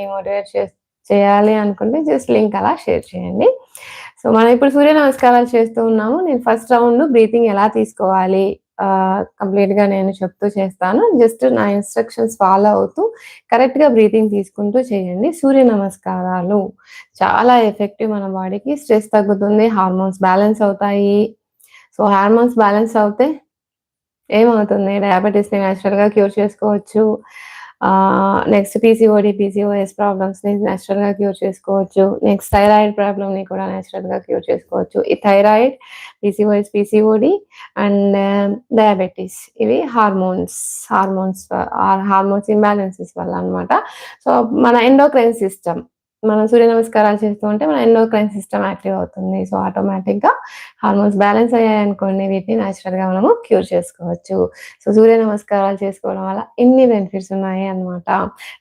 Motivate చేయాలి అనుకుంటే just link అలా షేర్ చేయండి. సో, మనం ఇప్పుడు సూర్య నమస్కారాలు చేస్తూ ఉన్నాము. నేను ఫస్ట్ రౌండ్ బ్రీతింగ్ ఎలా తీసుకోవాలి కంప్లీట్‌గా నేను చెప్తూ చేస్తాను. జస్ట్ నా ఇన్‌స్ట్రక్షన్స్ ఫాలో అవుతూ కరెక్ట్‌గా బ్రీతింగ్ తీసుకుంటూ చేయండి. సూర్య నమస్కారాలు చాలా ఎఫెక్టివ్ మన బాడీకి. స్ట్రెస్ తగ్గుతుంది. హార్మోన్స్ బ్యాలెన్స్ అవుతాయి. సో, హార్మోన్స్ బ్యాలెన్స్ అవుతే ఏమవుతుంది? డయాబెటిస్‌ని నేచురల్‌గా క్యూర్ చేసుకోవచ్చు. నెక్స్ట్ పీసీఓడీ, పీసీఓఎస్ ప్రాబ్లమ్స్‌ని నేచురల్‌గా క్యూర్ చేసుకోవచ్చు. నెక్స్ట్ థైరాయిడ్ ప్రాబ్లమ్‌ని కూడా నేచురల్‌గా క్యూర్ చేసుకోవచ్చు. ఈ thyroid, PCOS, PCOD and diabetes ఇవి హార్మోన్స్ ఇంబాలెన్సెస్ వల్ల అన్నమాట. సో, మన ఎండోక్రైన్ సిస్టమ్ మనం సూర్య నమస్కారాలు చేస్తూ ఉంటే మన ఎండోక్రైన్ సిస్టమ్ యాక్టివ్ అవుతుంది. సో, ఆటోమేటిక్‌గా హార్మోన్స్ బ్యాలెన్స్ అయ్యాయనుకోండి వీటిని నేచురల్‌గా మనము క్యూర్ చేసుకోవచ్చు. సో, సూర్య నమస్కారాలు చేసుకోవడం వల్ల ఇన్ని బెనిఫిట్స్ ఉన్నాయి అన్నమాట.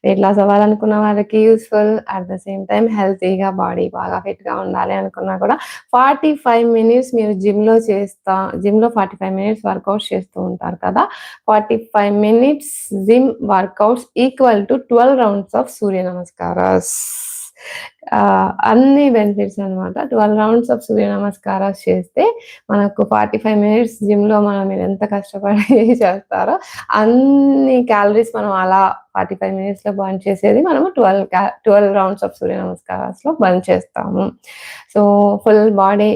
వెయిట్ లాస్ అవ్వాలనుకున్న వాళ్ళకి useful. At the same time హెల్తీగా బాడీ బాగా ఫిట్‌గా ఉండాలి అనుకున్నా కూడా 45 మినిట్స్ మీరు జిమ్‌లో 45 మినిట్స్ వర్కౌట్స్ చేస్తూ ఉంటారు కదా! 45 minutes gym workouts equal to 12 rounds of Surya namaskaras. అన్ని బెనిఫిట్స్ అన్నమాట. 12 రౌండ్స్ ఆఫ్ సూర్య నమస్కారాస్ చేస్తే మనకు 45 మినిట్స్ జిమ్‌లో మీరెంత కష్టపడి చేస్తారో అన్ని క్యాలరీస్ మనం అలా 45 మినిట్స్‌లో బర్న్ చేసేది మనము 12 రౌండ్స్ ఆఫ్ సూర్య నమస్కారాస్‌లో బర్న్ చేస్తాము. So, full body